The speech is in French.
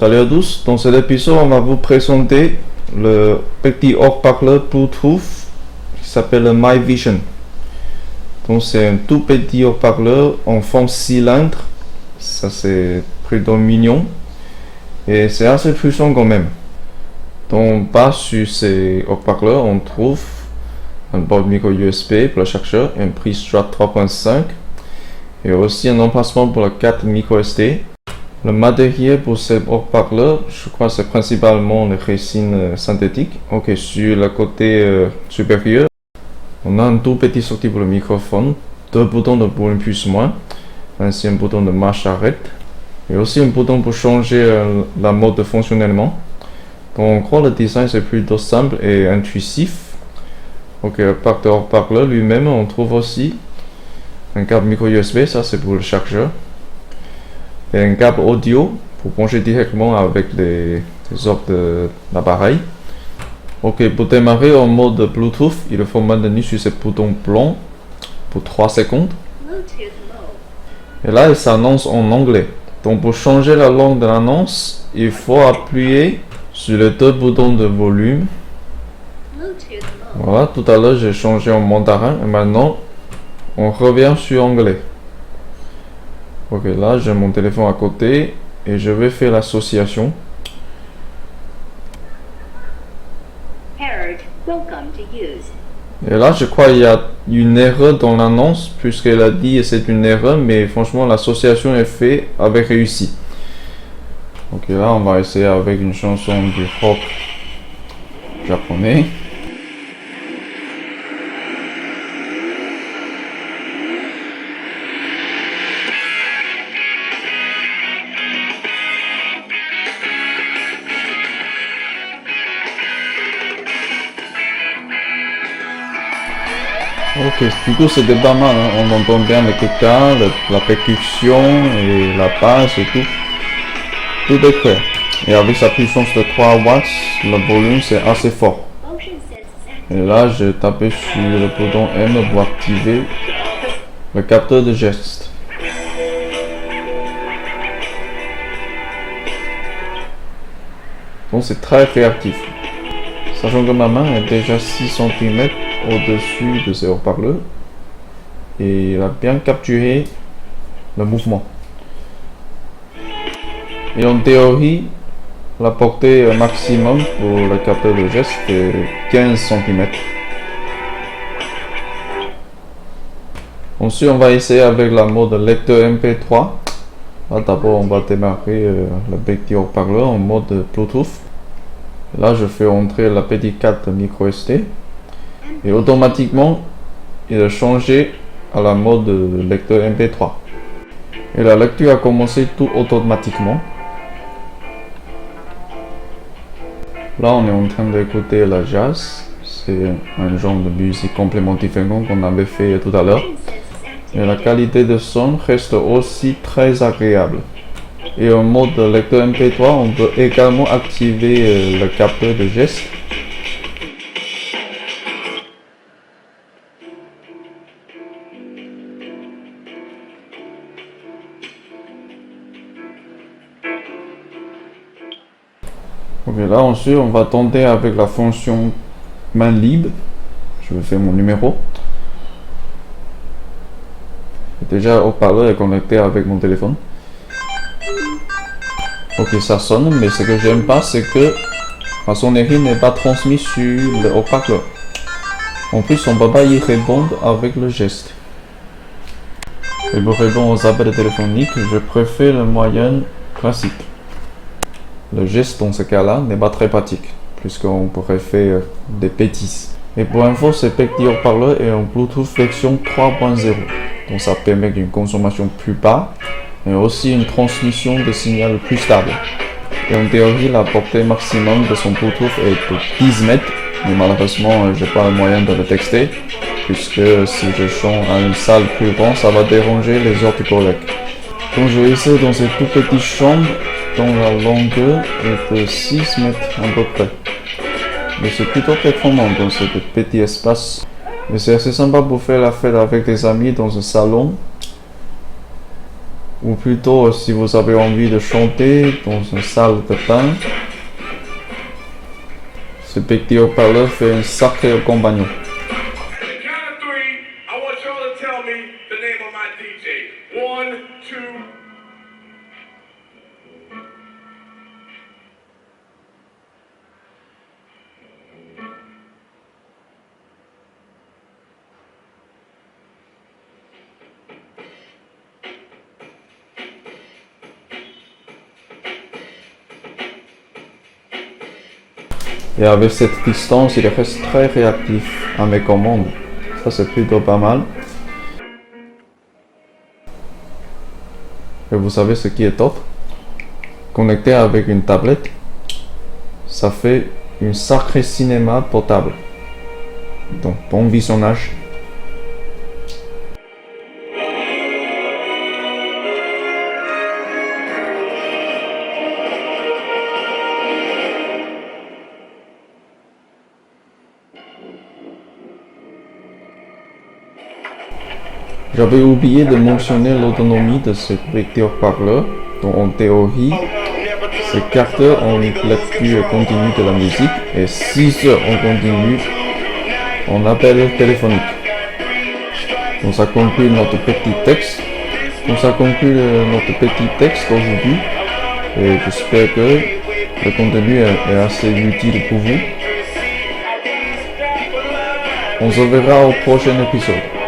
Salut à tous, dans cet épisode on va vous présenter le petit haut-parleur Bluetooth qui s'appelle le MyVision. Donc c'est un tout petit haut-parleur en forme cylindre, ça c'est plutôt mignon et c'est assez puissant quand même. Donc bas sur ces haut-parleurs on trouve un port micro USB pour le chargeur, une prise Strat 3.5 et aussi un emplacement pour la carte micro SD. Le matériel pour ces haut-parleurs, je crois que c'est principalement les résines synthétiques. Ok, sur le côté supérieur, on a un tout petit sortie pour le microphone, deux boutons de volume plus moins, ainsi un bouton de marche arrête, et aussi un bouton pour changer la mode de fonctionnement. Donc en gros, le design c'est plutôt simple et intuitif. Ok, le pack de haut-parleur lui-même, on trouve aussi un câble micro USB, ça c'est pour le chargeur. Et un câble audio pour brancher directement avec les offres de l'appareil. Ok, pour démarrer en mode Bluetooth, il faut maintenir sur ce bouton blanc pour 3 secondes. Et là, il s'annonce en anglais. Donc pour changer la langue de l'annonce, il faut appuyer sur les deux boutons de volume. Voilà, tout à l'heure j'ai changé en mandarin et maintenant on revient sur anglais. Ok, là j'ai mon téléphone à côté et je vais faire l'association. Et là je crois qu'il y a une erreur dans l'annonce puisqu'elle a dit que c'est une erreur, mais franchement l'association est faite avec réussi. Ok, là on va essayer avec une chanson du rock japonais. Ok, du coup c'était pas mal, hein? On entend bien le guitare, la percussion et la basse et tout. Tout est clair. Et avec sa puissance de 3 watts, le volume c'est assez fort. Et là j'ai tapé sur le bouton M pour activer le capteur de geste. Donc c'est très réactif. Sachant que ma main est déjà 6 cm au-dessus de ces haut-parleurs et il a bien capturé le mouvement. Et en théorie, la portée maximum pour le capteur de geste est 15 cm. Ensuite, on va essayer avec la mode lecteur MP3. Là, d'abord, on va démarrer le petit haut-parleur en mode Bluetooth. Là, je fais entrer la petite carte micro SD. Et automatiquement, il a changé à la mode lecteur MP3. Et la lecture a commencé tout automatiquement. Là, on est en train d'écouter la jazz. C'est un genre de musique complètement différent qu'on avait fait tout à l'heure. Et la qualité de son reste aussi très agréable. Et en mode lecteur MP3, on peut également activer le capteur de geste. Ok, là ensuite on va tenter avec la fonction main libre. Je vais faire mon numéro. Déjà haut-parleur est connecté avec mon téléphone. Ok, ça sonne, mais ce que j'aime pas, c'est que la sonnerie n'est pas transmise sur le haut-parleur. En plus, on ne peut pas y répondre avec le geste. Et pour répondre aux appels téléphoniques, je préfère le moyen classique. Le geste dans ce cas-là n'est pas très pratique, puisqu'on pourrait faire des bêtises. Et pour info, ce petit haut-parleur est en Bluetooth version 3.0, donc ça permet une consommation plus basse et aussi une transmission de signal plus stable. Et en théorie, la portée maximum de son Bluetooth est de 10 mètres, mais malheureusement, je n'ai pas le moyen de le texter, puisque si je chante à une salle plus grande, ça va déranger les autres collègues. Donc je vais essayer dans cette toute petite chambre dont la longueur est de 6 mètres à peu près. Mais c'est plutôt performant dans ce petit espace. Mais c'est assez sympa pour faire la fête avec des amis dans un salon. ou plutôt si vous avez envie de chanter dans une salle de bain, ce petit haut-parleur fait un sacré compagnon. Et avec cette distance, il reste très réactif à mes commandes. Ça, c'est plutôt pas mal. Et vous savez ce qui est top? Connecté avec une tablette, ça fait un sacré cinéma portable. Donc, bon visionnage. J'avais oublié de mentionner l'autonomie de ce petit haut-parleur, dont en théorie, ces 4 heures en lecture continue de la musique et 6 heures en continu en appel téléphonique. Donc ça conclut notre petit texte. Aujourd'hui. Et j'espère que le contenu est assez utile pour vous. On se verra au prochain épisode.